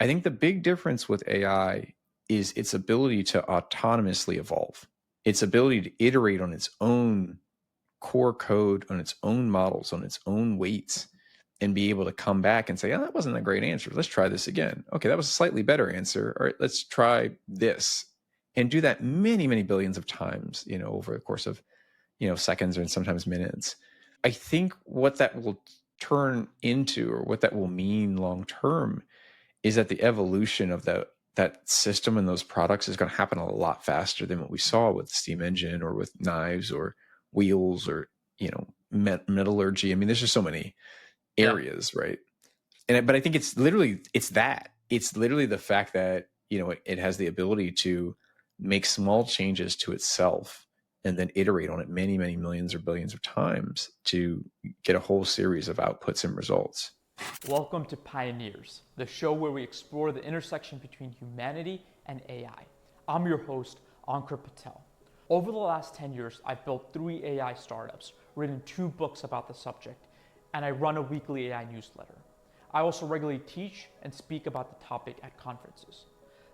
I think the big difference with AI is its ability to autonomously evolve, its ability to iterate on its own core code, on its own models, on its own weights, and be able to come back and say, oh, that wasn't a great answer. Let's try this again. Okay, that was a slightly better answer. All right, let's try this. And do that many, many billions of times, over the course of, seconds or sometimes minutes. I think what that will turn into, or what that will mean long term, is that the evolution of that system and those products is going to happen a lot faster than what we saw with the steam engine or with knives or wheels or metallurgy. I mean, there's just so many areas, right? But I think it's literally the fact that it has the ability to make small changes to itself and then iterate on it many, many millions or billions of times to get a whole series of outputs and results. Welcome to Pioneers, the show where we explore the intersection between humanity and AI. I'm your host, Ankur Patel. Over the last 10 years, I've built 3 AI startups, written 2 books about the subject, and I run a weekly AI newsletter. I also regularly teach and speak about the topic at conferences.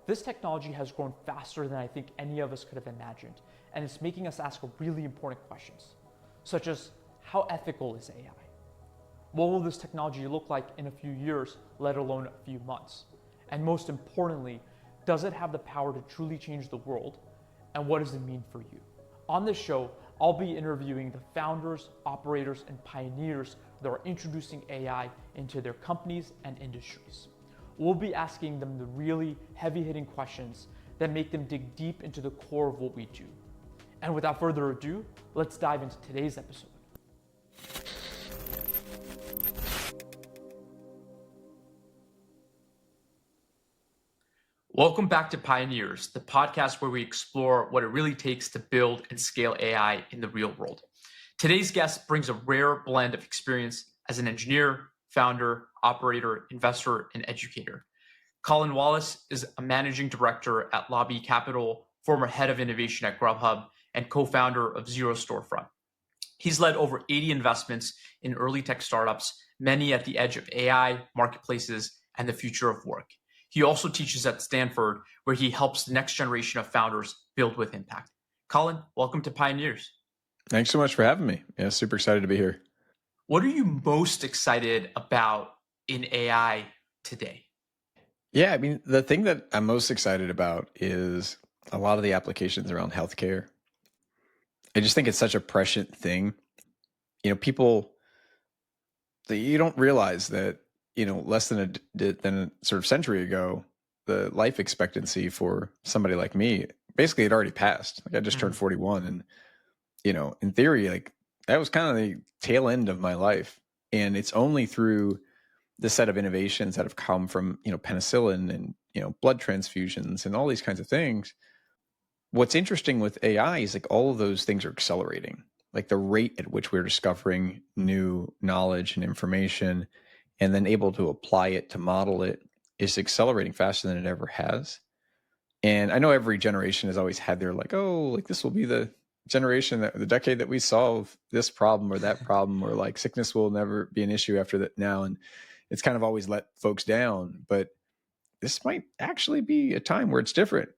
This technology has grown faster than I think any of us could have imagined, and it's making us ask really important questions, such as how ethical is AI? What will this technology look like in a few years, let alone a few months? And most importantly, does it have the power to truly change the world? And what does it mean for you? On this show, I'll be interviewing the founders, operators, and pioneers that are introducing AI into their companies and industries. We'll be asking them the really heavy-hitting questions that make them dig deep into the core of what we do. And without further ado, let's dive into today's episode. Welcome back to Pioneers, the podcast where we explore what it really takes to build and scale AI in the real world. Today's guest brings a rare blend of experience as an engineer, founder, operator, investor, and educator. Collin Wallace is a managing director at Lobby Capital, former head of innovation at Grubhub, and co-founder of Zero Storefront. He's led over 80 investments in early tech startups, many at the edge of AI, marketplaces, and the future of work. He also teaches at Stanford, where he helps the next generation of founders build with impact. Collin, welcome to Pioneers. Thanks so much for having me. Yeah, super excited to be here. What are you most excited about in AI today? Yeah, I mean, the thing that I'm most excited about is a lot of the applications around healthcare. I just think it's such a prescient thing. People, you don't realize that, less than a sort of century ago, the life expectancy for somebody like me basically had already passed. Like I just turned 41, and in theory, like that was kind of the tail end of my life. And it's only through the set of innovations that have come from penicillin and blood transfusions and all these kinds of things. What's interesting with AI is like all of those things are accelerating. Like the rate at which we're discovering new knowledge and information and then able to apply it to model it is accelerating faster than it ever has. And I know every generation has always had their like, oh, like this will be the generation, the decade that we solve this problem or that problem, or like sickness will never be an issue after that now. And it's kind of always let folks down, but this might actually be a time where it's different,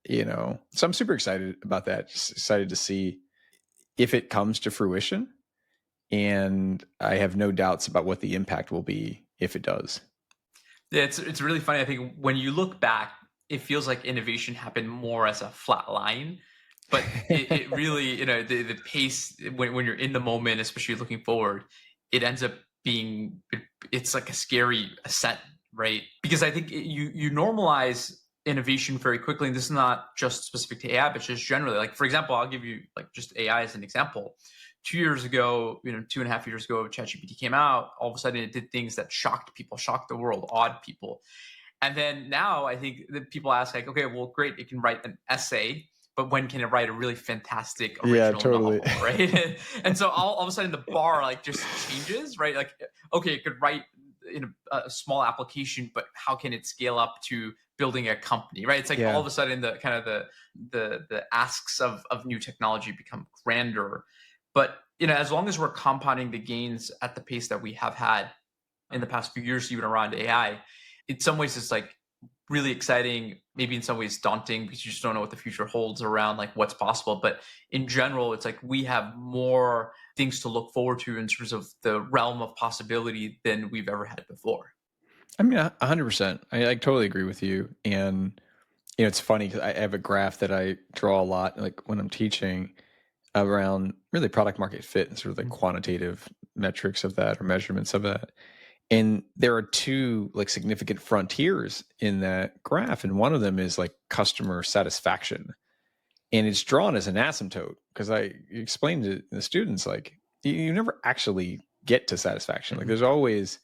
So I'm super excited about that. Just excited to see if it comes to fruition. And I have no doubts about what the impact will be if it does. Yeah, it's really funny. I think when you look back, it feels like innovation happened more as a flat line, but it really, the pace when you're in the moment, especially looking forward, it ends up being, it's like a scary ascent, right? Because I think you normalize innovation very quickly. And this is not just specific to AI, but just generally. Like, for example, I'll give you like just AI as an example. 2 years ago, 2.5 years ago, ChatGPT came out. All of a sudden, it did things that shocked people, shocked the world, awed people. And then now I think that people ask like, okay, well, great, it can write an essay, but when can it write a really fantastic original novel, right? And so all of a sudden the bar like just changes, right? Like, okay, it could write a small application, but how can it scale up to building a company, right? It's like all of a sudden the kind of the asks of new technology become grander. But as long as we're compounding the gains at the pace that we have had in the past few years, even around AI, in some ways it's like really exciting, maybe in some ways daunting, because you just don't know what the future holds around like what's possible. But in general, it's like we have more things to look forward to in terms of the realm of possibility than we've ever had before. I mean, 100%. I totally agree with you. And it's funny because I have a graph that I draw a lot, like when I'm teaching around really product market fit and sort of like quantitative metrics of that or measurements of that. And there are two like significant frontiers in that graph, and one of them is like customer satisfaction, and it's drawn as an asymptote because I explained to the students like you never actually get to satisfaction. Like there's always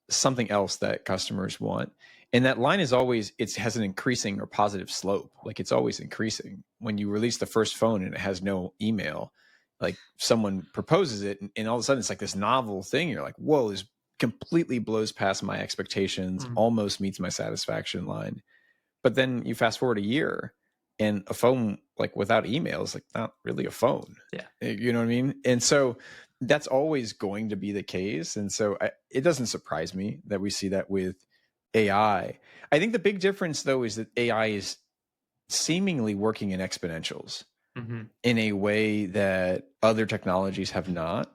something else that customers want, and that line is always, it has an increasing or positive slope. Like it's always increasing. When you release the first phone and it has no email, like someone proposes it, and all of a sudden it's like this novel thing. You're like, whoa, this completely blows past my expectations, almost meets my satisfaction line. But then you fast forward a year and a phone like without email is like not really a phone. Yeah. You know what I mean? And so that's always going to be the case. And so it doesn't surprise me that we see that with AI. I think the big difference though is that AI is seemingly working in exponentials in a way that other technologies have not.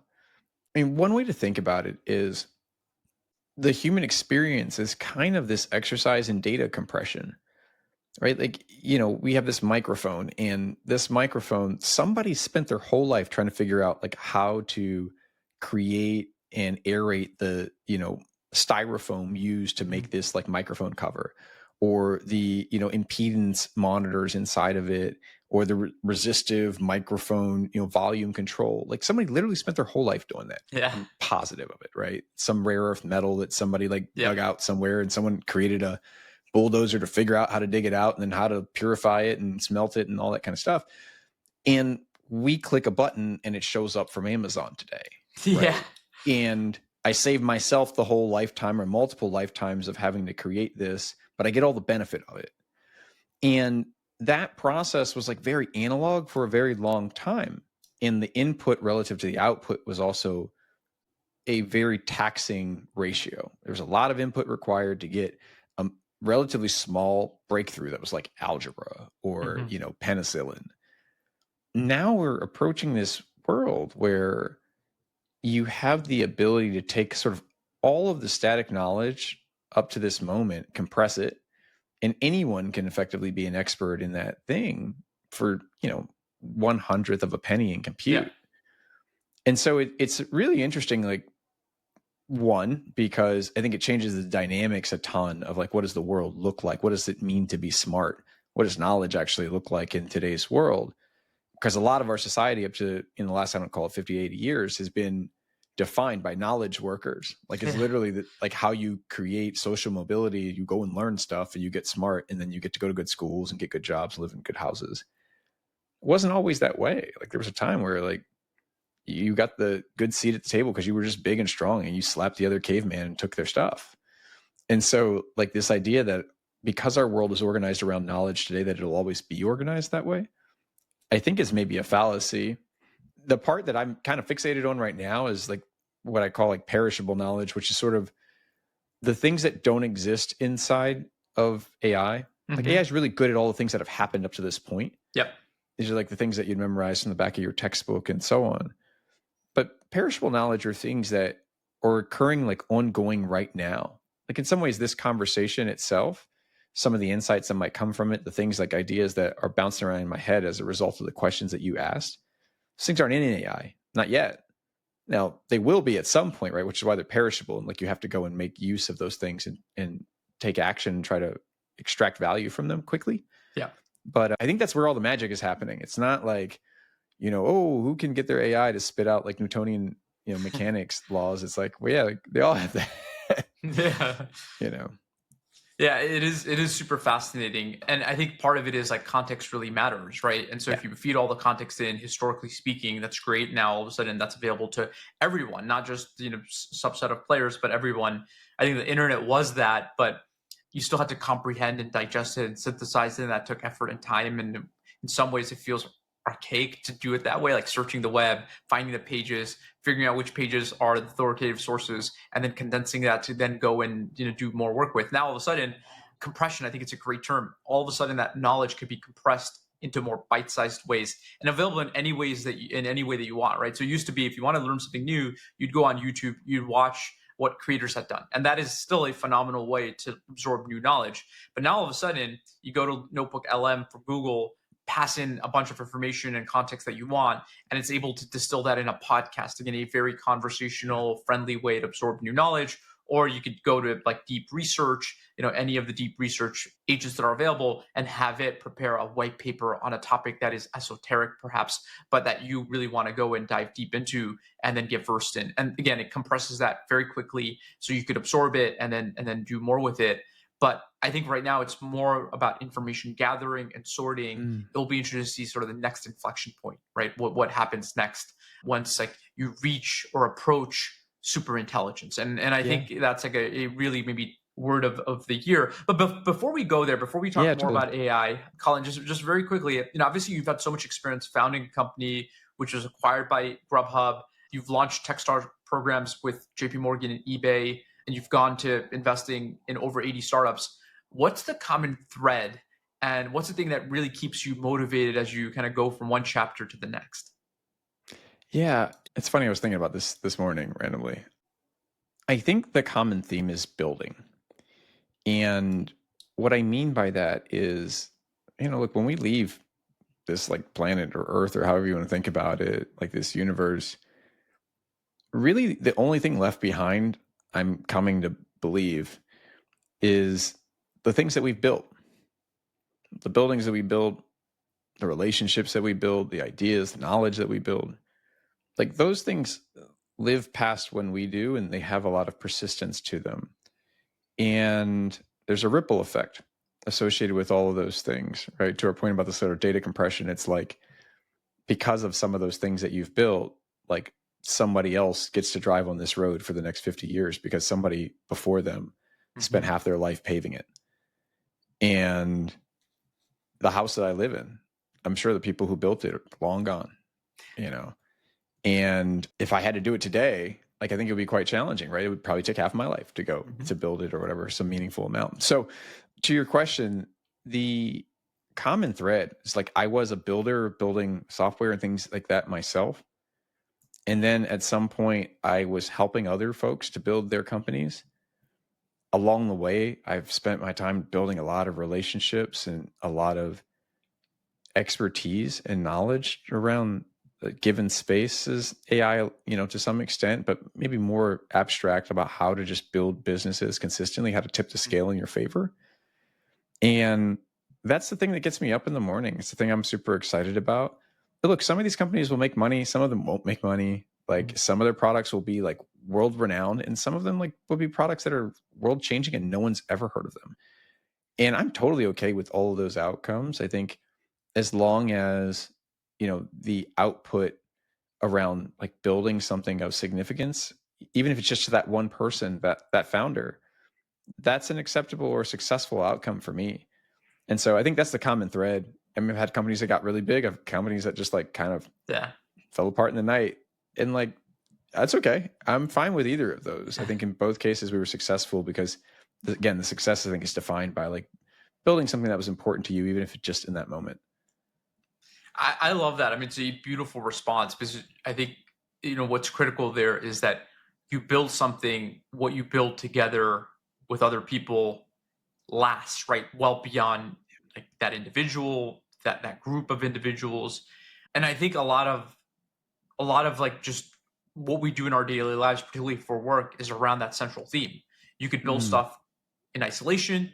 I mean, one way to think about it is the human experience is kind of this exercise in data compression, right? Like, we have this microphone, and this microphone, somebody spent their whole life trying to figure out like how to create and aerate the, styrofoam used to make this like microphone cover, or the, impedance monitors inside of it, or the resistive microphone, volume control. Like somebody literally spent their whole life doing that. Yeah. I'm positive of it, right? Some rare earth metal that somebody like dug out somewhere, and someone created a bulldozer to figure out how to dig it out and then how to purify it and smelt it and all that kind of stuff. And we click a button and it shows up from Amazon today. Yeah. Right? And I save myself the whole lifetime or multiple lifetimes of having to create this, but I get all the benefit of it. And that process was like very analog for a very long time. And the input relative to the output was also a very taxing ratio. There was a lot of input required to get a relatively small breakthrough that was like algebra or, penicillin. Now we're approaching this world where you have the ability to take sort of all of the static knowledge up to this moment, compress it, and anyone can effectively be an expert in that thing for, 1/100th of a penny in compute. Yeah. And so it's really interesting, like, one, because I think it changes the dynamics a ton of like, what does the world look like? What does it mean to be smart? What does knowledge actually look like in today's world? Because a lot of our society up to, in the last, I don't call it 50, 80 years, has been defined by knowledge workers. Like it's literally like how you create social mobility. You go and learn stuff and you get smart, and then you get to go to good schools and get good jobs, live in good houses. It wasn't always that way. Like there was a time where like you got the good seat at the table because you were just big and strong, and you slapped the other caveman and took their stuff. And so like this idea that because our world is organized around knowledge today, that it'll always be organized that way, I think is maybe a fallacy. The part that I'm kind of fixated on right now is like what I call like perishable knowledge, which is sort of the things that don't exist inside of AI. Like AI is really good at all the things that have happened up to this point. Yep. These are like the things that you'd memorize from the back of your textbook and so on. But perishable knowledge are things that are occurring like ongoing right now. Like in some ways, this conversation itself, some of the insights that might come from it, the things like ideas that are bouncing around in my head as a result of the questions that you asked, those things aren't in AI, not yet. Now they will be at some point, right? Which is why they're perishable. And like you have to go and make use of those things and take action and try to extract value from them quickly. Yeah. But I think that's where all the magic is happening. It's not like, who can get their AI to spit out like Newtonian, mechanics laws. It's like, well, yeah, like, they all have that. Yeah. Yeah, it is super fascinating. And I think part of it is like context really matters, right? And so if you feed all the context in, historically speaking, that's great. Now all of a sudden that's available to everyone, not just, subset of players, but everyone. I think the internet was that, but you still had to comprehend and digest it and synthesize it. And that took effort and time. And in some ways it feels archaic to do it that way, like searching the web, finding the pages, figuring out which pages are the authoritative sources, and then condensing that to then go and do more work with. Now all of a sudden, compression, I think it's a great term. All of a sudden, that knowledge could be compressed into more bite-sized ways and available in any ways that in any way that you want, right? So it used to be, if you want to learn something new, you'd go on YouTube, you'd watch what creators had done, and that is still a phenomenal way to absorb new knowledge. But now all of a sudden, you go to Notebook LM for Google, pass in a bunch of information and context that you want, and it's able to distill that in a podcast, again, a very conversational, friendly way to absorb new knowledge. Or you could go to like deep research, any of the deep research agents that are available, and have it prepare a white paper on a topic that is esoteric perhaps, but that you really want to go and dive deep into and then get versed in. And again, it compresses that very quickly so you could absorb it and then do more with it. But I think right now it's more about information gathering and sorting. It'll be interesting to see sort of the next inflection point, right? What happens next once like you reach or approach super intelligence. And I think that's like a really maybe word of the year. But before we go there, before we talk more totally. about AI, Colin, just very quickly, obviously you've had so much experience founding a company which was acquired by Grubhub. You've launched Techstars programs with JP Morgan and eBay, and you've gone to investing in over 80 startups. What's the common thread, and what's the thing that really keeps you motivated as you kind of go from one chapter to the next? Yeah, it's funny. I was thinking about this morning randomly. I think the common theme is building. And what I mean by that is, look, when we leave this like planet or Earth or however you want to think about it, like this universe, really the only thing left behind, I'm coming to believe, is the things that we've built, the buildings that we build, the relationships that we build, the ideas, the knowledge that we build. Like those things live past when we do, and they have a lot of persistence to them. And there's a ripple effect associated with all of those things, right? To our point about the sort of data compression, it's like because of some of those things that you've built, like somebody else gets to drive on this road for the next 50 years because somebody before them spent half their life paving it. And the house that I live in, I'm sure the people who built it are long gone, And if I had to do it today, like I think it would be quite challenging, right? It would probably take half of my life to go to build it or whatever, some meaningful amount. So to your question, the common thread is like I was a builder building software and things like that myself. And then at some point I was helping other folks to build their companies. Along the way, I've spent my time building a lot of relationships and a lot of expertise and knowledge around given spaces, AI, to some extent, but maybe more abstract about how to just build businesses consistently, how to tip the scale in your favor. And that's the thing that gets me up in the morning. It's the thing I'm super excited about. But look, some of these companies will make money. Some of them won't make money. Like some of their products will be like world renowned, and some of them like will be products that are world changing and no one's ever heard of them. And I'm totally okay with all of those outcomes. I think as long as, the output around like building something of significance, even if it's just to that one person, that founder, that's an acceptable or successful outcome for me. And so I think that's the common thread. I mean, I've had companies that got really big. I've companies that just like kind of fell apart in the night, and like, that's okay. I'm fine with either of those. I think in both cases we were successful because again, the success I think is defined by like building something that was important to you, even if it's just in that moment. I love that. I mean, it's a beautiful response because I think, what's critical there is that you build something, what you build together with other people lasts, right? Well beyond like that individual, that group of individuals. And I think a lot of like just what we do in our daily lives, particularly for work, is around that central theme. You could build stuff in isolation,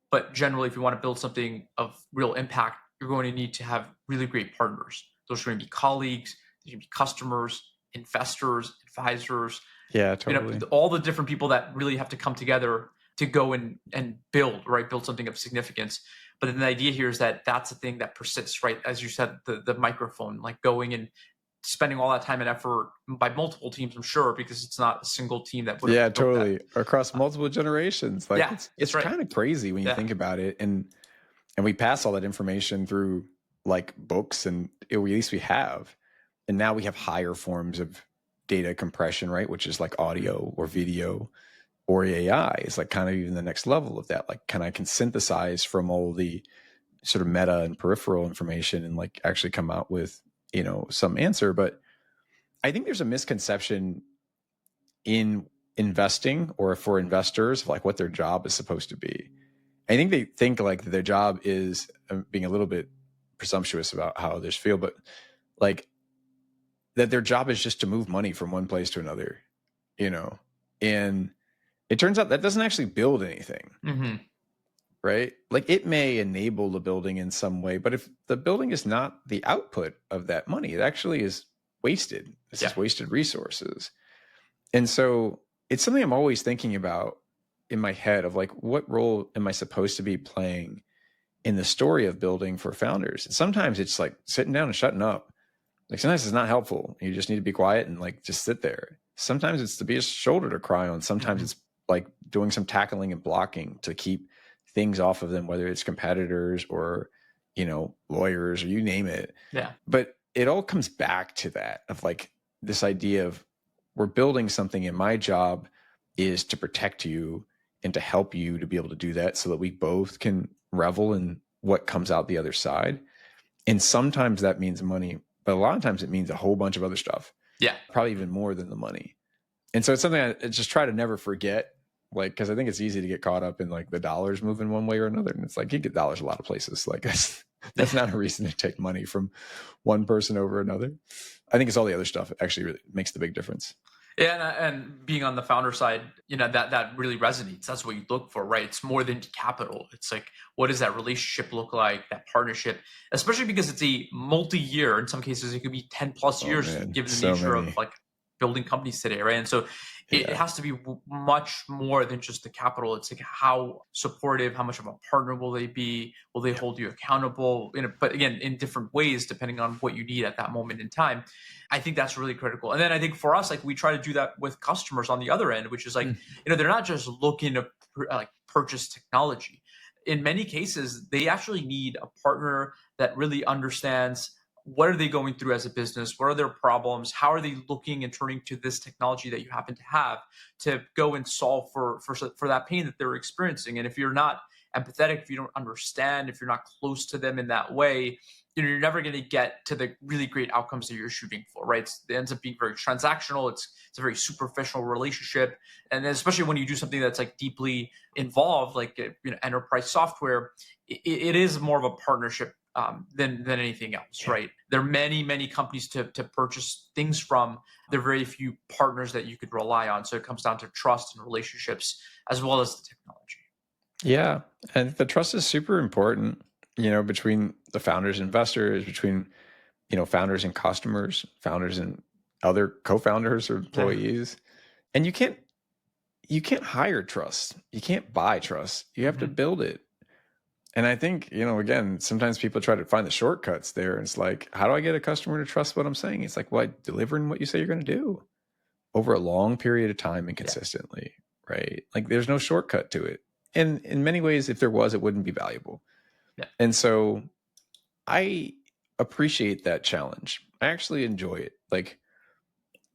but generally if you want to build something of real impact, you're going to need to have really great partners. Those are going to be colleagues, they're going to be customers, investors, advisors. Yeah, totally. All the different people that really have to come together to go and build something of significance. But then the idea here is that that's the thing that persists, right? As you said, the microphone, like going and spending all that time and effort by multiple teams, I'm sure, because it's not a single team that would have built totally that. Across multiple generations. Like it's right. kind of crazy when you think about it. And we pass all that information through like books, and at least we have. And now we have higher forms of data compression, right? Which is like audio or video. or AI is like kind of even the next level of that. Like, I can synthesize from all the sort of meta and peripheral information and like actually come out with, some answer. But I think there's a misconception in investing or for investors of like what their job is supposed to be. I think they think like their job is being a little bit presumptuous about how others feel, but like that their job is just to move money from one place to another, and it turns out that doesn't actually build anything. Mm-hmm. Right? Like it may enable the building in some way, but if the building is not the output of that money, it actually is wasted. This is wasted resources. And so it's something I'm always thinking about in my head of like, what role am I supposed to be playing in the story of building for founders? And sometimes it's like sitting down and shutting up. Like sometimes it's not helpful. You just need to be quiet and like just sit there. Sometimes it's to be a shoulder to cry on. Sometimes it's like doing some tackling and blocking to keep things off of them, whether it's competitors or, lawyers or you name it. Yeah. But it all comes back to that of like this idea of we're building something and my job is to protect you and to help you to be able to do that so that we both can revel in what comes out the other side. And sometimes that means money, but a lot of times it means a whole bunch of other stuff. Yeah. Probably even more than the money. And so it's something I just try to never forget, like, because I think it's easy to get caught up in like the dollars moving one way or another. And it's like you get dollars a lot of places. Like that's not a reason to take money from one person over another. I think it's all the other stuff actually really makes the big difference. Yeah, and being on the founder side, that really resonates. That's what you look for, right? It's more than capital. It's like, what does that relationship look like, that partnership, especially because it's a multi-year. In some cases, it could be 10 plus years, given the nature of like building companies today, right? And so it has to be much more than just the capital. It's like how supportive, how much of a partner will they be? Will they hold you accountable? But again, in different ways, depending on what you need at that moment in time. I think that's really critical. And then I think for us, like we try to do that with customers on the other end, which is like, they're not just looking to purchase technology. In many cases, they actually need a partner that really understands what are they going through as a business? What are their problems? How are they looking and turning to this technology that you happen to have to go and solve for that pain that they're experiencing? And if you're not empathetic, if you don't understand, if you're not close to them in that way, you're never going to get to the really great outcomes that you're shooting for, right? It ends up being very transactional. It's a very superficial relationship. And especially when you do something that's like deeply involved, like enterprise software, it is more of a partnership than anything else, right? There are many companies to purchase things from. There are very few partners that you could rely on. So it comes down to trust and relationships as well as the technology. Yeah, and the trust is super important, between the founders and investors, between, founders and customers, founders and other co-founders or employees. And you can't hire trust. You can't buy trust. You have to build it. And I think, again, sometimes people try to find the shortcuts there. And it's like, how do I get a customer to trust what I'm saying? It's like, delivering what you say you're going to do over a long period of time and consistently, right? Like there's no shortcut to it. And in many ways, if there was, it wouldn't be valuable. Yeah. And so I appreciate that challenge. I actually enjoy it.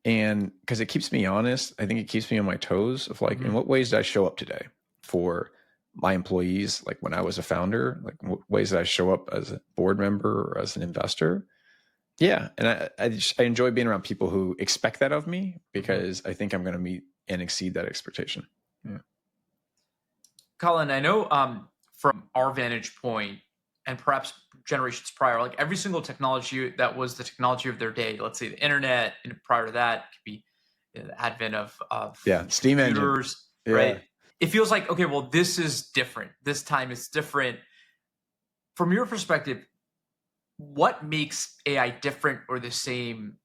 And because it keeps me honest, I think it keeps me on my toes of like, in what ways did I show up today for my employees? Like when I was a founder, like what ways did I show up as a board member or as an investor? Yeah. And I enjoy being around people who expect that of me because I think I'm going to meet and exceed that expectation. Yeah. Colin, I know from our vantage point and perhaps generations prior, like every single technology that was the technology of their day, let's say the internet, and prior to that, it could be the advent of steam computers, engine. right? It feels like, okay, well, this is different. This time is different. From your perspective, what makes AI different or the same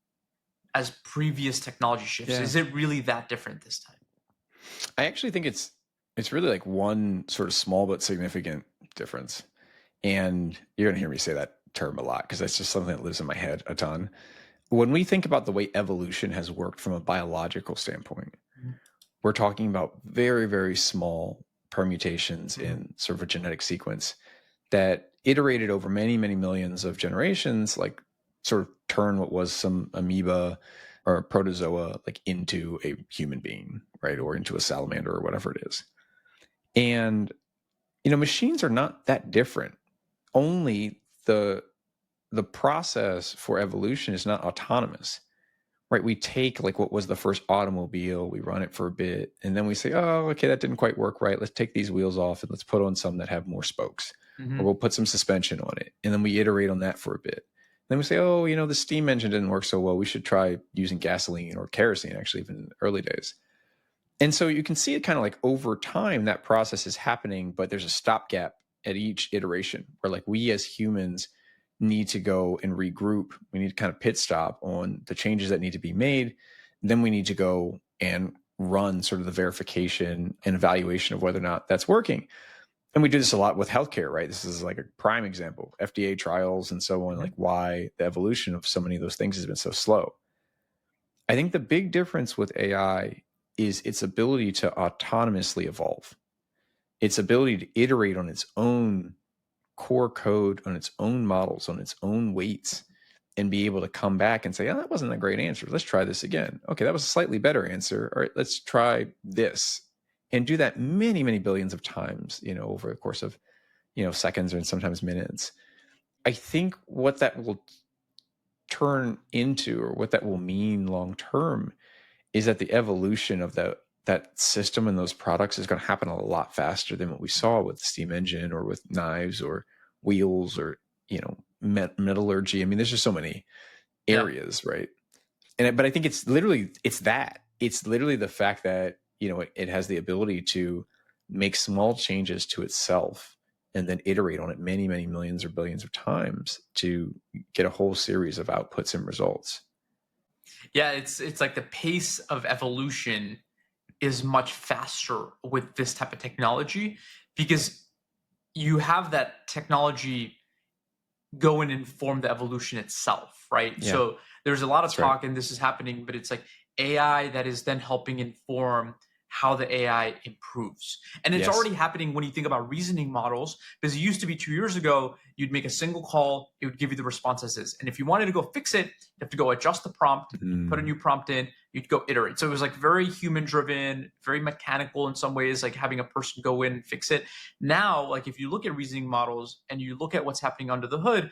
as previous technology shifts? Is it really that different this time? I actually think it's really like one sort of small but significant difference. And you're going to hear me say that term a lot because that's just something that lives in my head a ton. When we think about the way evolution has worked from a biological standpoint, we're talking about very, very small permutations in sort of a genetic sequence that iterated over many, many millions of generations, like sort of turn what was some amoeba or a protozoa like into a human being, right? Or into a salamander or whatever it is. And, machines are not that different. Only the process for evolution is not autonomous, right? We take like what was the first automobile, we run it for a bit, and then we say, oh, okay, that didn't quite work right. Let's take these wheels off and let's put on some that have more spokes, or we'll put some suspension on it. And then we iterate on that for a bit. Then we say, oh, the steam engine didn't work so well. We should try using gasoline or kerosene, actually, even in the early days. And so you can see it kind of like over time, that process is happening, but there's a stopgap at each iteration where like we as humans need to go and regroup. We need to kind of pit stop on the changes that need to be made. Then we need to go and run sort of the verification and evaluation of whether or not that's working. And we do this a lot with healthcare, right? This is like a prime example, FDA trials and so on, like why the evolution of so many of those things has been so slow. I think the big difference with AI is its ability to autonomously evolve, its ability to iterate on its own core code, on its own models, on its own weights, and be able to come back and say, oh, that wasn't a great answer. Let's try this again. Okay, that was a slightly better answer. All right, let's try this. And do that many, many billions of times, over the course of, seconds and sometimes minutes. I think what that will turn into, or what that will mean long term, is that the evolution of that system and those products is going to happen a lot faster than what we saw with the steam engine or with knives or wheels or metallurgy. I mean, there's just so many areas, right? But I think it's literally the fact that it has the ability to make small changes to itself and then iterate on it many, many millions or billions of times to get a whole series of outputs and results. Yeah, it's like the pace of evolution is much faster with this type of technology because you have that technology go and inform the evolution itself, right? Yeah. So there's a lot of That's talk, right. and this is happening, but it's like AI that is then helping inform how the AI improves. And it's Yes. already happening when you think about reasoning models, because it used to be 2 years ago, you'd make a single call, it would give you the response as is. And if you wanted to go fix it, you have to go adjust the prompt, put a new prompt in, you'd go iterate. So it was like very human driven, very mechanical in some ways, like having a person go in and fix it. Now, like if you look at reasoning models and you look at what's happening under the hood,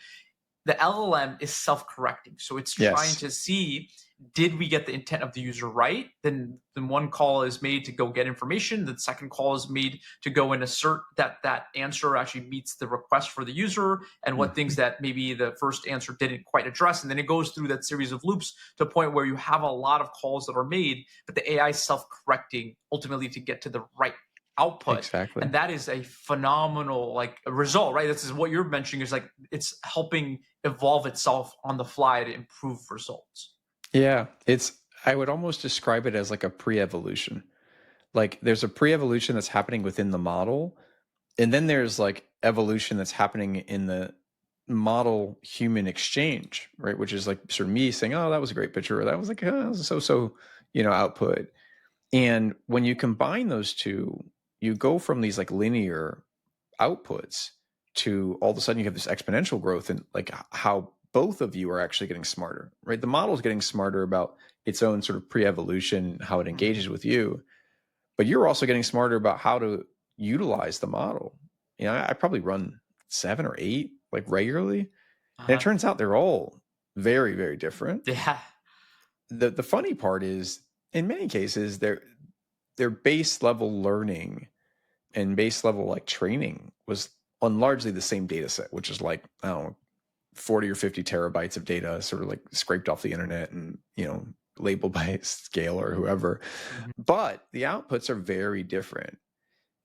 the LLM is self-correcting. So it's trying to see, did we get the intent of the user right? Then one call is made to go get information. The second call is made to go and assert that that answer actually meets the request for the user and what things that maybe the first answer didn't quite address. And then it goes through that series of loops to a point where you have a lot of calls that are made, but the AI is self-correcting ultimately to get to the right output. Exactly. And that is a phenomenal like result, right? This is what you're mentioning is like it's helping evolve itself on the fly to improve results. Yeah, I would almost describe it as like a pre-evolution. Like there's a pre-evolution that's happening within the model, and then there's like evolution that's happening in the model human exchange, right? Which is like sort of me saying, oh, that was a great picture, or that was like, oh, that was so, output. And when you combine those two, you go from these like linear outputs to all of a sudden you have this exponential growth and like how both of you are actually getting smarter, right? The model is getting smarter about its own sort of pre-evolution, how it engages with you, but you're also getting smarter about how to utilize the model. I probably run 7 or 8 like regularly, and it turns out they're all very, very different. Yeah. The funny part is, in many cases, their base level learning and base level like training was on largely the same data set, which is like, I don't know, 40 or 50 terabytes of data sort of like scraped off the internet and, labeled by Scale or whoever. But the outputs are very different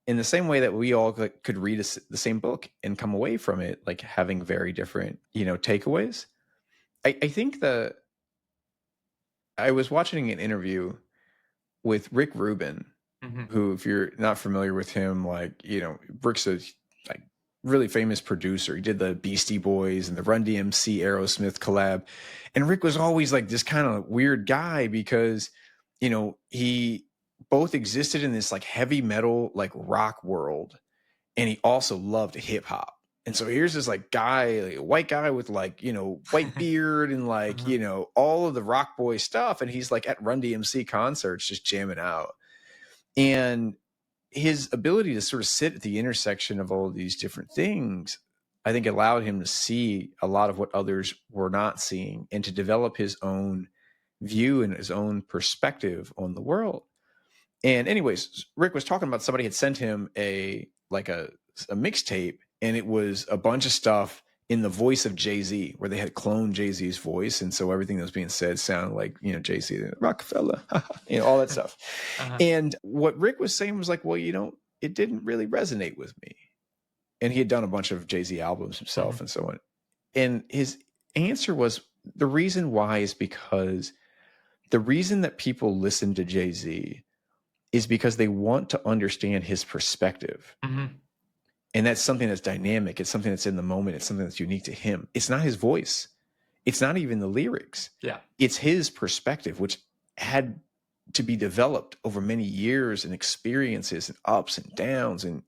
in the same way that we all could read the same book and come away from it like having very different, takeaways. I think I was watching an interview with Rick Rubin, who, if you're not familiar with him, like, Rick's a like really famous producer. He did the Beastie Boys and the Run DMC Aerosmith collab. And Rick was always like this kind of weird guy because, he both existed in this like heavy metal, like rock world. And he also loved hip hop. And so here's this like guy, like a white guy with like, white beard and like, all of the rock boy stuff. And he's like at Run DMC concerts just jamming out. And his ability to sort of sit at the intersection of all of these different things, I think allowed him to see a lot of what others were not seeing and to develop his own view and his own perspective on the world. And anyways, Rick was talking about somebody had sent him a mixtape, and it was a bunch of stuff in the voice of Jay-Z, where they had cloned Jay-Z's voice. And so everything that was being said sounded like, Jay-Z, Rockefeller, all that stuff. And what Rick was saying was like, well, it didn't really resonate with me. And he had done a bunch of Jay-Z albums himself and so on. And his answer was, the reason why is because the reason that people listen to Jay-Z is because they want to understand his perspective. And that's something that's dynamic. It's something that's in the moment. It's something that's unique to him. It's not his voice. It's not even the lyrics. Yeah. It's his perspective, which had to be developed over many years and experiences and ups and downs and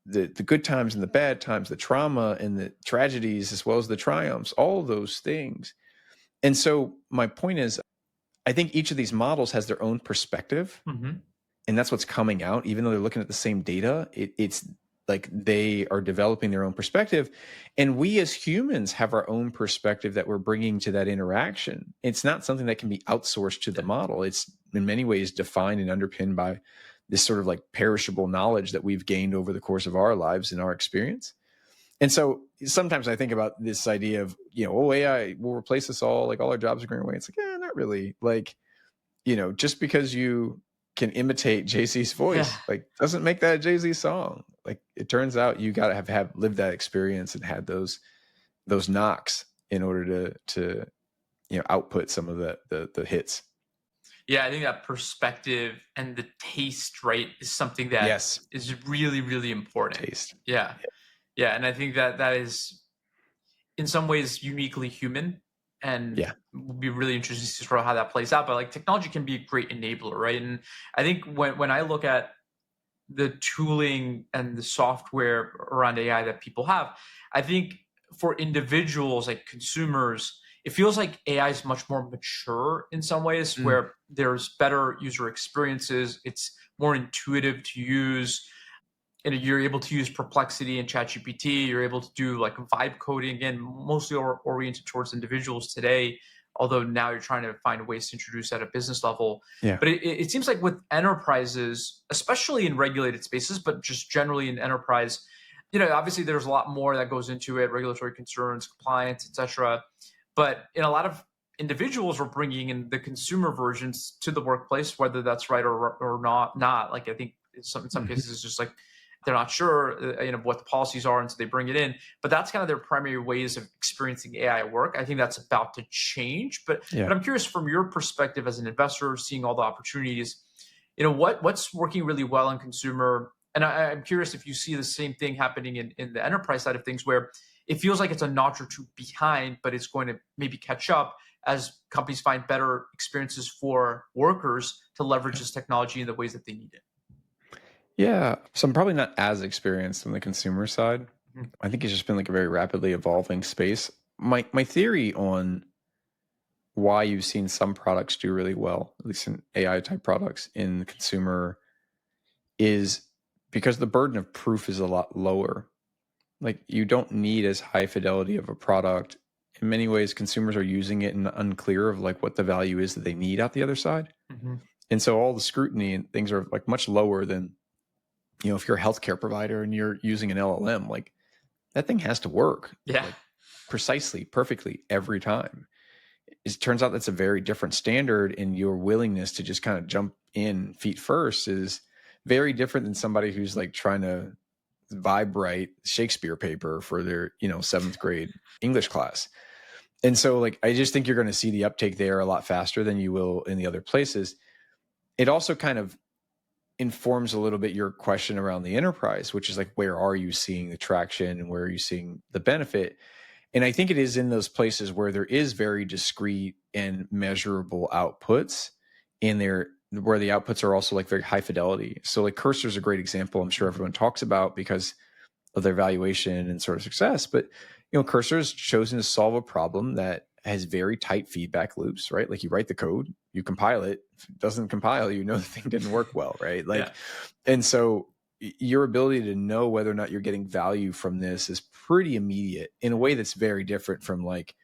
the good times and the bad times, the trauma and the tragedies, as well as the triumphs, all of those things. And so my point is, I think each of these models has their own perspective. And that's what's coming out. Even though they're looking at the same data, it's like they are developing their own perspective. And we as humans have our own perspective that we're bringing to that interaction. It's not something that can be outsourced to the model. It's in many ways defined and underpinned by this sort of like perishable knowledge that we've gained over the course of our lives and our experience. And so sometimes I think about this idea of, AI will replace us all, like all our jobs are going away. It's like, not really. Like, just because you can imitate Jay-Z's voice, like doesn't make that a Jay-Z song. Like it turns out you got to have lived that experience and had those knocks in order to output some of the hits. Yeah, I think that perspective and the taste, right, is something that is really, really important. Taste. Yeah. And I think that is in some ways uniquely human, and will be really interesting to see how that plays out. But like technology can be a great enabler, right? And I think when I look at the tooling and the software around AI that people have, I think for individuals like consumers, it feels like AI is much more mature in some ways, where there's better user experiences. It's more intuitive to use. And you're able to use Perplexity and ChatGPT. You're able to do like vibe coding, again, mostly oriented towards individuals today. Although now you're trying to find ways to introduce at a business level. Yeah. But it seems like with enterprises, especially in regulated spaces, but just generally in enterprise, obviously there's a lot more that goes into it, regulatory concerns, compliance, etc. But in a lot of individuals, we're bringing in the consumer versions to the workplace, whether that's right or not. Like I think in some cases it's just like they're not sure what the policies are, and so they bring it in. But that's kind of their primary ways of experiencing AI at work. I think that's about to change. But I'm curious, from your perspective as an investor, seeing all the opportunities, what's working really well in consumer? And I'm curious if you see the same thing happening in the enterprise side of things, where it feels like it's a notch or two behind, but it's going to maybe catch up as companies find better experiences for workers to leverage this technology in the ways that they need it. Yeah. So I'm probably not as experienced on the consumer side. I think it's just been like a very rapidly evolving space. My theory on why you've seen some products do really well, at least in AI type products in the consumer, is because the burden of proof is a lot lower. Like you don't need as high fidelity of a product. In many ways, consumers are using it and unclear of like what the value is that they need out the other side. And so all the scrutiny and things are like much lower than, if you're a healthcare provider and you're using an LLM, like that thing has to work like, precisely, perfectly every time. It turns out that's a very different standard, and your willingness to just kind of jump in feet first is very different than somebody who's like trying to vibe write Shakespeare paper for their, 7th grade English class. And so like, I just think you're going to see the uptake there a lot faster than you will in the other places. It also kind of informs a little bit your question around the enterprise, which is like, where are you seeing the traction and where are you seeing the benefit? And I think it is in those places where there is very discrete and measurable outputs in there, where the outputs are also like very high fidelity. So like Cursor's a great example I'm sure everyone talks about, because of their valuation and sort of success. But, Cursor's chosen to solve a problem that has very tight feedback loops, right? Like you write the code, you compile it. If it doesn't compile, the thing didn't work well, right? Like, and so your ability to know whether or not you're getting value from this is pretty immediate in a way that's very different from like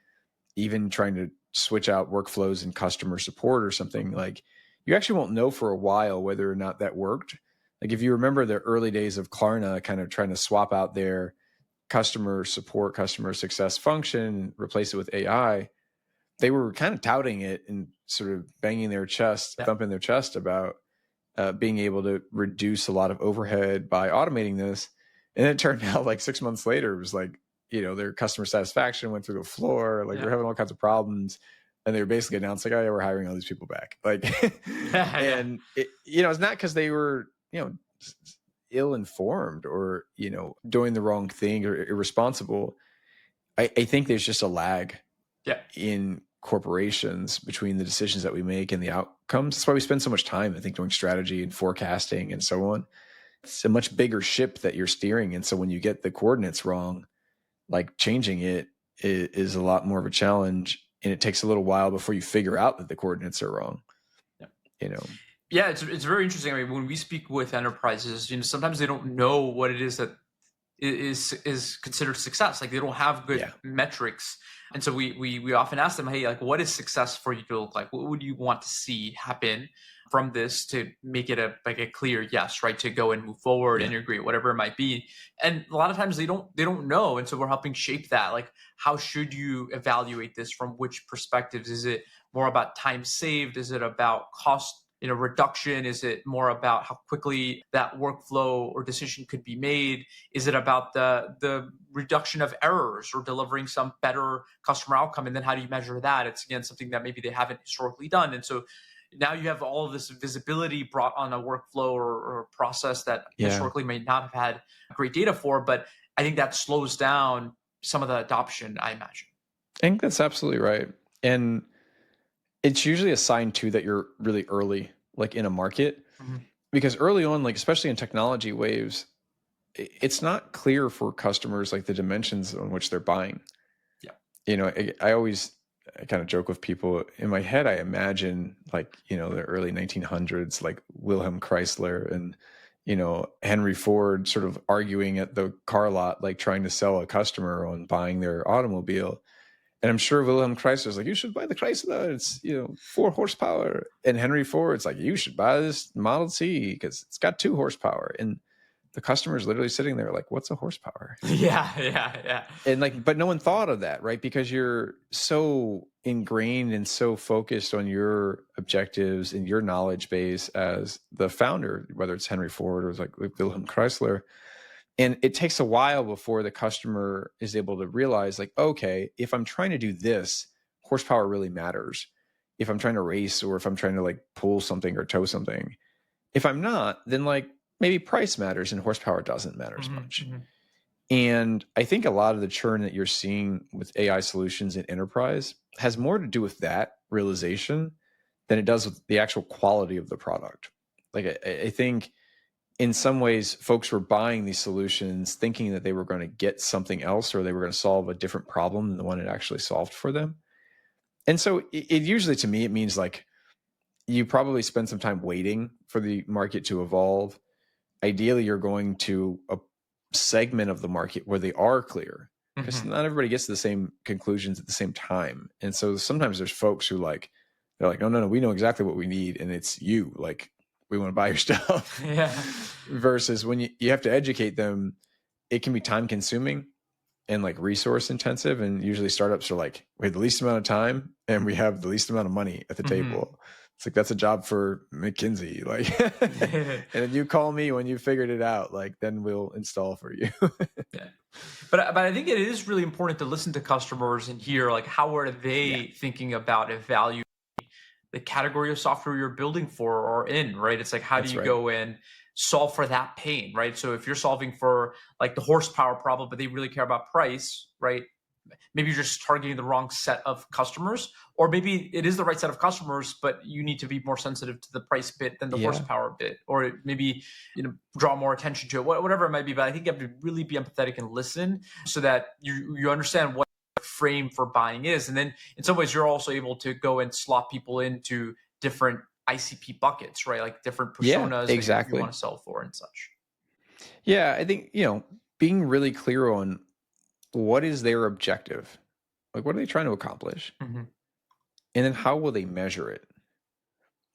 even trying to switch out workflows in customer support or something. Like you actually won't know for a while whether or not that worked. Like if you remember the early days of Klarna kind of trying to swap out their customer support, customer success function, and replace it with AI, they were kind of touting it and sort of banging their chest, thumping their chest about being able to reduce a lot of overhead by automating this. And it turned out like 6 months later, it was like, their customer satisfaction went through the floor. Like they're having all kinds of problems. And they were basically announced like, oh yeah, we're hiring all these people back. Like, and it's not because they were, ill-informed or, doing the wrong thing or irresponsible. I think there's just a lag in corporations between the decisions that we make and the outcomes. That's why we spend so much time, I think, doing strategy and forecasting and so on. It's a much bigger ship that you're steering. And so when you get the coordinates wrong, like changing it is a lot more of a challenge. And it takes a little while before you figure out that the coordinates are wrong. Yeah, it's very interesting. I mean, when we speak with enterprises, sometimes they don't know what it is that is considered success. Like they don't have good metrics. And so we often ask them, hey, like what is success for you to look like? What would you want to see happen from this to make it a clear yes, right? To go and move forward, integrate, whatever it might be. And a lot of times they don't know. And so we're helping shape that. Like how should you evaluate this from which perspectives? Is it more about time saved? Is it about cost reduction? Is it more about how quickly that workflow or decision could be made? Is it about the reduction of errors or delivering some better customer outcome? And then how do you measure that? It's again something that maybe they haven't historically done. And so now you have all of this visibility brought on a workflow or process that historically may not have had great data for. But I think that slows down some of the adoption, I imagine. I think that's absolutely right. And it's usually a sign too that you're really early, like in a market, because early on, like especially in technology waves, it's not clear for customers like the dimensions on which they're buying. I kind of joke with people in my head. I imagine like the early 1900s, like Wilhelm Chrysler and Henry Ford sort of arguing at the car lot, like trying to sell a customer on buying their automobile. And I'm sure Wilhelm Chrysler's like, you should buy the Chrysler. It's, 4 horsepower. And Henry Ford's like, you should buy this Model T because it's got 2 horsepower. And the customer's literally sitting there like, what's a horsepower? Yeah. And like, but no one thought of that, right? Because you're so ingrained and so focused on your objectives and your knowledge base as the founder, whether it's Henry Ford or like Wilhelm Chrysler. And it takes a while before the customer is able to realize like, okay, if I'm trying to do this, horsepower really matters. If I'm trying to race or if I'm trying to like pull something or tow something. If I'm not, then like maybe price matters and horsepower doesn't matter as much. And I think a lot of the churn that you're seeing with AI solutions in enterprise has more to do with that realization than it does with the actual quality of the product. Like I think in some ways, folks were buying these solutions thinking that they were going to get something else or they were going to solve a different problem than the one it actually solved for them. And so it usually, to me, it means like you probably spend some time waiting for the market to evolve. Ideally, you're going to a segment of the market where they are clear because not everybody gets to the same conclusions at the same time. And so sometimes there's folks who they're like, no, we know exactly what we need. And it's you, like, we want to buy your stuff. Versus when you have to educate them, it can be time consuming and like resource intensive. And usually startups are like, we have the least amount of time and we have the least amount of money at the table. It's like, that's a job for McKinsey. Like, and if you call me when you figured it out, like, then we'll install for you. But I think it is really important to listen to customers and hear like, how are they thinking about evaluating the category of software you're building for or in, right? It's like, how do you go and solve for that pain, right? So if you're solving for like the horsepower problem, but they really care about price, right? maybe you're just targeting the wrong set of customers, or maybe it is the right set of customers, but you need to be more sensitive to the price bit than the Yeah. horsepower bit, or maybe draw more attention to it, whatever it might be. But I think you have to really be empathetic and listen so that you understand what the frame for buying is, and then in some ways you're also able to go and slot people into different ICP buckets, right? Like different Yeah, personas that you exactly. want to sell for and such. Yeah, I think, being really clear on what is their objective? Like, what are they trying to accomplish? Mm-hmm. And then how will they measure it?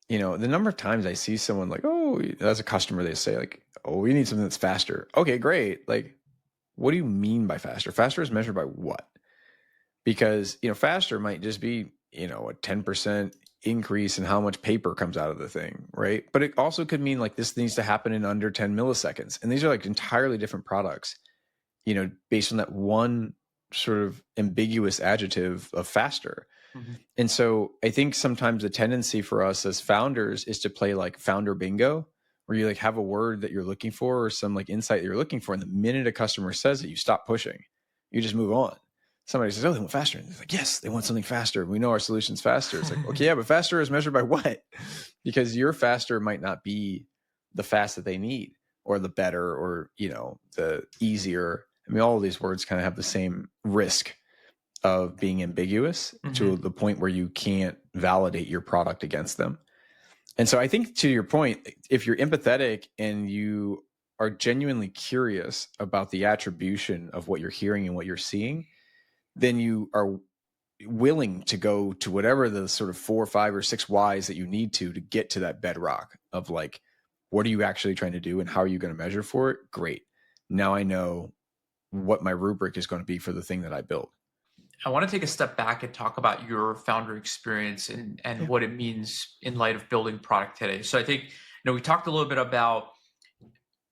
The number of times I see someone like, oh, as a customer, they say like, oh, we need something that's faster. Okay, great. Like, what do you mean by faster? Faster is measured by what? Because, faster might just be, a 10% increase in how much paper comes out of the thing, right? But it also could mean like this needs to happen in under 10 milliseconds. And these are like entirely different products, based on that one sort of ambiguous adjective of faster. Mm-hmm. And so I think sometimes the tendency for us as founders is to play like founder bingo, where you like have a word that you're looking for or some like insight that you're looking for. And the minute a customer says it, you stop pushing, you just move on. Somebody says, oh, they want faster. And it's like, yes, they want something faster. We know our solution's faster. It's like, okay, yeah, but faster is measured by what? Because your faster might not be the fast that they need or the better or, the easier. I mean, all of these words kind of have the same risk of being ambiguous to the point where you can't validate your product against them. And so I think to your point, if you're empathetic and you are genuinely curious about the attribution of what you're hearing and what you're seeing, then you are willing to go to whatever the sort of 4, 5, or 6 whys that you need to get to that bedrock of like, what are you actually trying to do and how are you going to measure for it? Great. Now I know what my rubric is going to be for the thing that I built. I want to take a step back and talk about your founder experience and what it means in light of building product today. So I think, we talked a little bit about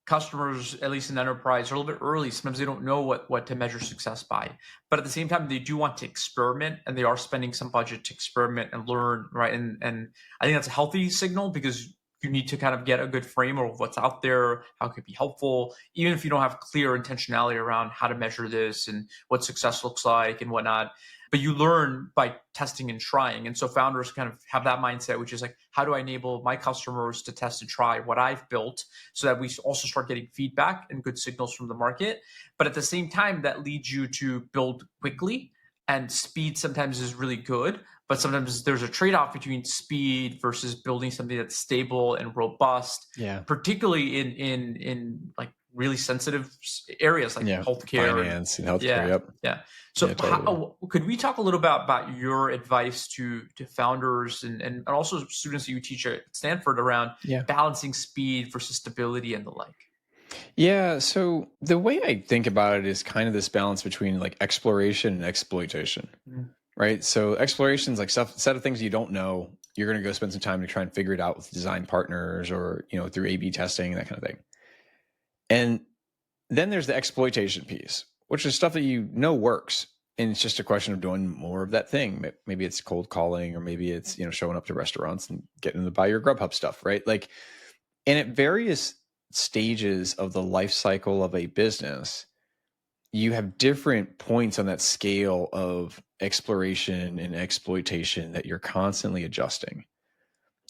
customers, at least in enterprise, are a little bit early. Sometimes they don't know what to measure success by. But at the same time, they do want to experiment and they are spending some budget to experiment and learn, right? And I think that's a healthy signal because you need to kind of get a good frame of what's out there, how it could be helpful, even if you don't have clear intentionality around how to measure this and what success looks like and whatnot. But you learn by testing and trying. And so founders kind of have that mindset, which is like, how do I enable my customers to test and try what I've built so that we also start getting feedback and good signals from the market? But at the same time, that leads you to build quickly, and speed sometimes is really good. But sometimes there's a trade-off between speed versus building something that's stable and robust, Yeah. particularly in like really sensitive areas like healthcare, finance and healthcare. Yeah. So totally. could we talk a little about your advice to founders and also students that you teach at Stanford around balancing speed versus stability and the like? Yeah. So the way I think about it is kind of this balance between like exploration and exploitation, right? So exploration is like set of things you don't know. You're going to go spend some time to try and figure it out with design partners or, through A/B testing and that kind of thing. And then there's the exploitation piece, which is stuff that works. And it's just a question of doing more of that thing. Maybe it's cold calling, or maybe it's, showing up to restaurants and getting them to buy your Grubhub stuff, right? Like, and at various stages of the life cycle of a business, you have different points on that scale of exploration and exploitation that you're constantly adjusting.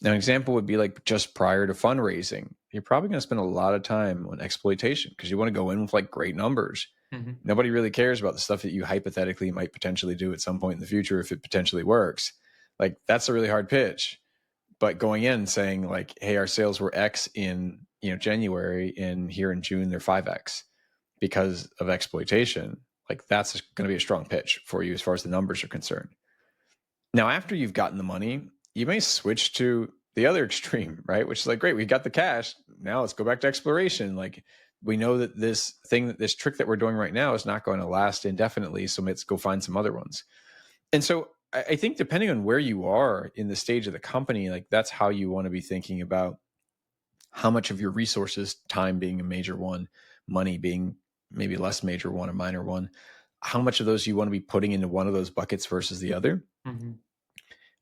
Now, an example would be like just prior to fundraising, you're probably going to spend a lot of time on exploitation because you want to go in with like great numbers. Nobody really cares about the stuff that you hypothetically might potentially do at some point in the future if it potentially works. Like, that's a really hard pitch. But going in saying like, hey, our sales were X in January, and here in June they're 5X because of exploitation, like that's going to be a strong pitch for you as far as the numbers are concerned. Now, after you've gotten the money, you may switch to the other extreme, right? Which is like, great, we got the cash. Now let's go back to exploration. Like, we know that this trick that we're doing right now is not going to last indefinitely. So let's go find some other ones. And so I think depending on where you are in the stage of the company, like that's how you want to be thinking about how much of your resources, time being a major one, money being maybe less major one, a minor one, how much of those you want to be putting into one of those buckets versus the other.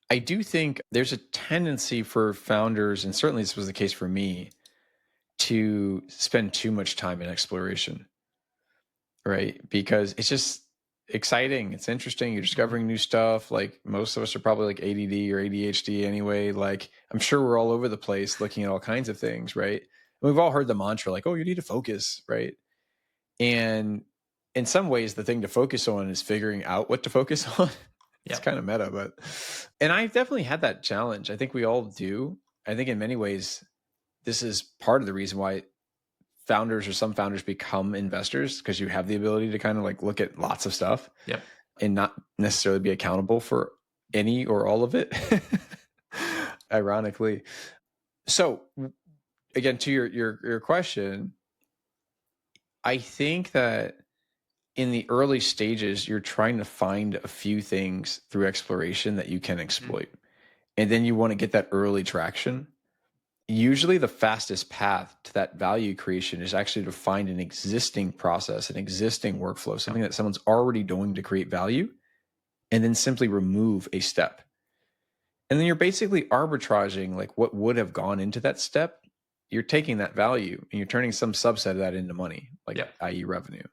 I do think there's a tendency for founders, and certainly this was the case for me, to spend too much time in exploration, right? Because it's just, exciting. It's interesting. You're discovering new stuff. Like most of us are probably like ADD or ADHD anyway. Like I'm sure we're all over the place looking at all kinds of things, right? And we've all heard the mantra like, oh, you need to focus, right? And in some ways, the thing to focus on is figuring out what to focus on. It's kind of meta, but, and I've definitely had that challenge. I think we all do. I think in many ways, this is part of the reason why founders or some founders become investors, because you have the ability to kind of like look at lots of stuff and not necessarily be accountable for any or all of it, ironically. So again, to your question, I think that in the early stages, you're trying to find a few things through exploration that you can exploit. And then you want to get that early traction. Usually the fastest path to that value creation is actually to find an existing process, an existing workflow, something that someone's already doing to create value, and then simply remove a step. And then you're basically arbitraging like what would have gone into that step. You're taking that value and you're turning some subset of that into money, like i.e. revenue.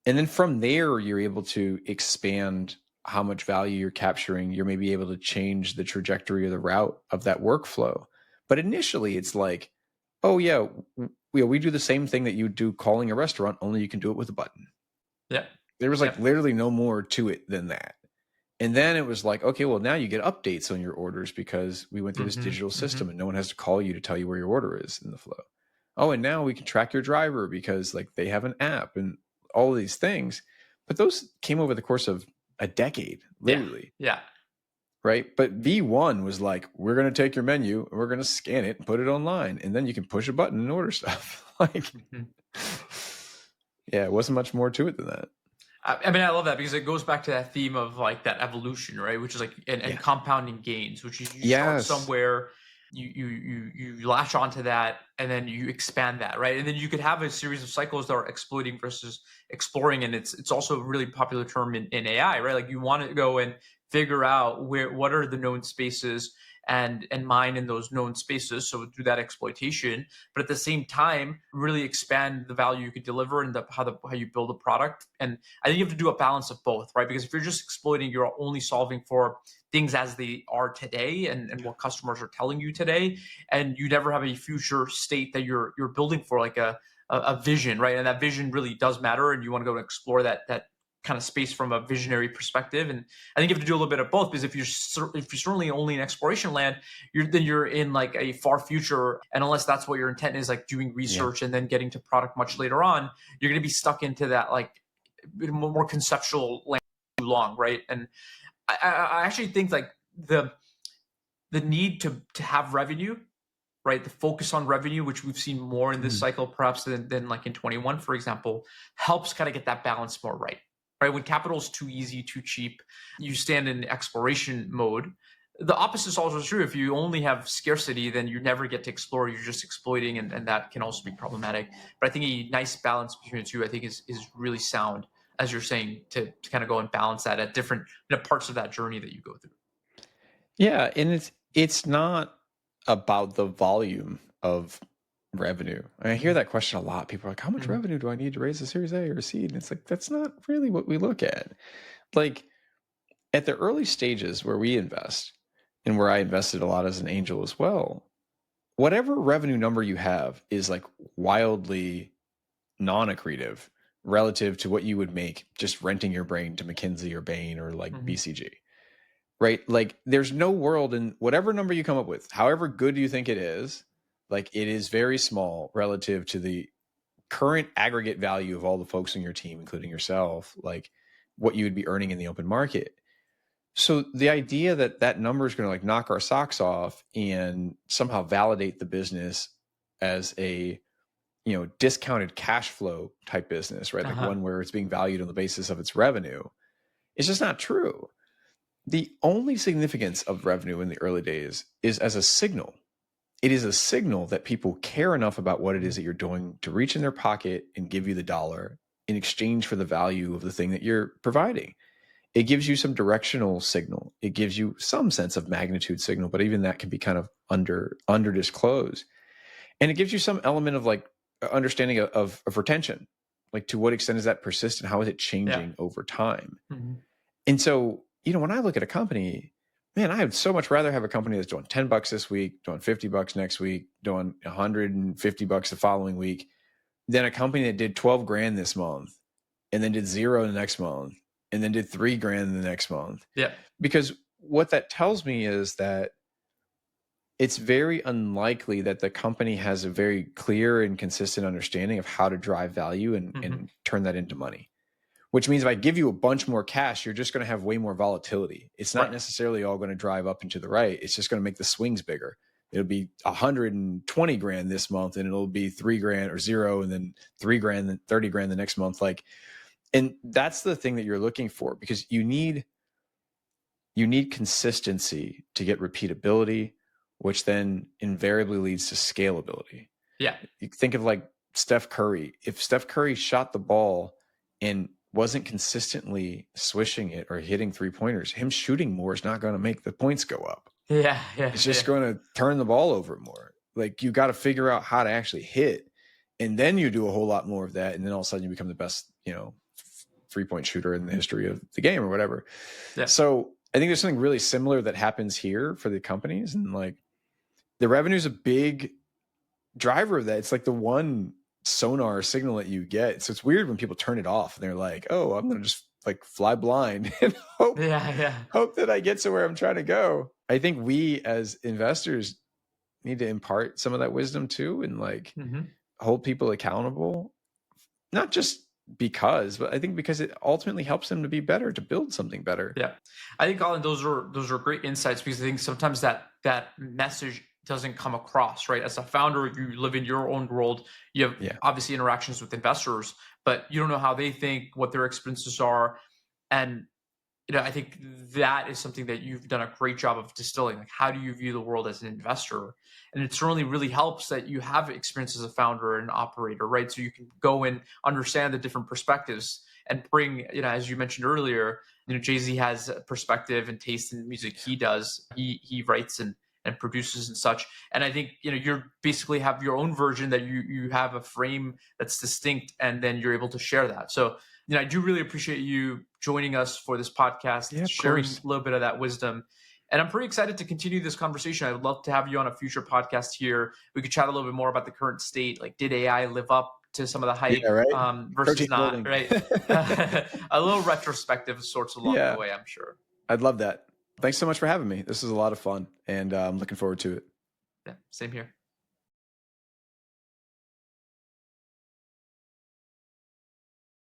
And then from there, you're able to expand how much value you're capturing. You're maybe able to change the trajectory or the route of that workflow. But initially, it's like, oh, yeah, we do the same thing that you do calling a restaurant, only you can do it with a button. Yeah. There was like literally no more to it than that. And then it was like, okay, well, now you get updates on your orders because we went through this digital system and no one has to call you to tell you where your order is in the flow. Oh, and now we can track your driver because like they have an app and all of these things. But those came over the course of a decade, literally. Yeah. Right. But V1 was like, we're going to take your menu and we're going to scan it and put it online. And then you can push a button and order stuff. Like, yeah, it wasn't much more to it than that. I mean, I love that because it goes back to that theme of like that evolution, right? Which is like, and compounding gains, which is you start somewhere, you latch onto that and then you expand that, right? And then you could have a series of cycles that are exploiting versus exploring. And it's also a really popular term in AI, right? Like you want to go and figure out what are the known spaces and mine in those known spaces. So do that exploitation, but at the same time, really expand the value you could deliver and how you build a product. And I think you have to do a balance of both, right? Because if you're just exploiting, you're only solving for things as they are today and what customers are telling you today, and you never have a future state that you're building for, like a vision, right? And that vision really does matter, and you want to go and explore that kind of space from a visionary perspective. And I think you have to do a little bit of both, because if you're certainly only in exploration land, you're in like a far future. And unless that's what your intent is, like doing research and then getting to product much later on, you're going to be stuck into that like more conceptual land too long, right? And I actually think like the need to have revenue, right? The focus on revenue, which we've seen more in this cycle perhaps than like in 21, for example, helps kind of get that balance more right. Right? When capital is too easy, too cheap, you stand in exploration mode. The opposite is also true. If you only have scarcity, then you never get to explore. You're just exploiting, and that can also be problematic. But I think a nice balance between the two, I think, is really sound, as you're saying, to kind of go and balance that at different parts of that journey that you go through. Yeah, and it's not about the volume of revenue. I hear that question a lot. People are like, how much revenue do I need to raise a Series A or a seed? And it's like, that's not really what we look at. Like at the early stages where we invest, and where I invested a lot as an angel as well, whatever revenue number you have is like wildly non-accretive relative to what you would make just renting your brain to McKinsey or Bain or like BCG. Right? Like there's no world in whatever number you come up with, however good you think it is, like it is very small relative to the current aggregate value of all the folks on your team, including yourself, like what you would be earning in the open market. So the idea that that number is going to like knock our socks off and somehow validate the business as a, discounted cash flow type business, right? Like one where it's being valued on the basis of its revenue, it's just not true. The only significance of revenue in the early days is as a signal. It is a signal that people care enough about what it is that you're doing to reach in their pocket and give you the dollar in exchange for the value of the thing that you're providing. It gives you some directional signal. It gives you some sense of magnitude signal, but even that can be kind of under disclosed. And it gives you some element of like understanding of retention. Like, to what extent is that persistent? How is it changing Yeah. over time? Mhm. And so, when I look at a company, man, I would so much rather have a company that's doing $10 this week, doing $50 next week, doing $150 the following week, than a company that did 12 grand this month and then did zero the next month and then did 3 grand the next month. Yeah. Because what that tells me is that it's very unlikely that the company has a very clear and consistent understanding of how to drive value and turn that into money. Which means if I give you a bunch more cash, you're just going to have way more volatility. It's not necessarily all going to drive up and to the right. It's just going to make the swings bigger. It'll be 120 grand this month, and it'll be 3 grand or zero, and then 3 grand, then 30 grand the next month. And that's the thing that you're looking for, because you need consistency to get repeatability, which then invariably leads to scalability. Yeah. You think of like Steph Curry. If Steph Curry shot the ball and wasn't consistently swishing it or hitting 3-pointers, him shooting more is not going to make the points go up. Yeah. It's just going to turn the ball over more. Like, you got to figure out how to actually hit, and then you do a whole lot more of that, and then all of a sudden you become the best, 3-point shooter in the history of the game or whatever. Yeah. So I think there's something really similar that happens here for the companies, and like, the revenue is a big driver of that. It's like the one sonar signal that you get. So it's weird when people turn it off and they're like, oh, I'm going to just like fly blind and hope that I get to where I'm trying to go. I think we as investors need to impart some of that wisdom too, and like hold people accountable, not just because, but I think because it ultimately helps them to be better, to build something better. Yeah. I think, Colin, those are great insights, because I think sometimes that message doesn't come across, right? As a founder, you live in your own world. You have obviously interactions with investors, but you don't know how they think, what their experiences are. And, I think that is something that you've done a great job of distilling. Like, how do you view the world as an investor? And it certainly really helps that you have experience as a founder and operator, right? So you can go and understand the different perspectives and bring, as you mentioned earlier, Jay-Z has a perspective and taste in the music he does. He writes and produces and such. And I think, you're basically have your own version that you have a frame that's distinct, and then you're able to share that. So, I do really appreciate you joining us for this podcast, sharing a little bit of that wisdom. And I'm pretty excited to continue this conversation. I would love to have you on a future podcast here. We could chat a little bit more about the current state. Like, did AI live up to some of the hype versus not, right? A little retrospective sorts along the way, I'm sure. I'd love that. Thanks so much for having me. This was a lot of fun, and I'm looking forward to it. Yeah, same here.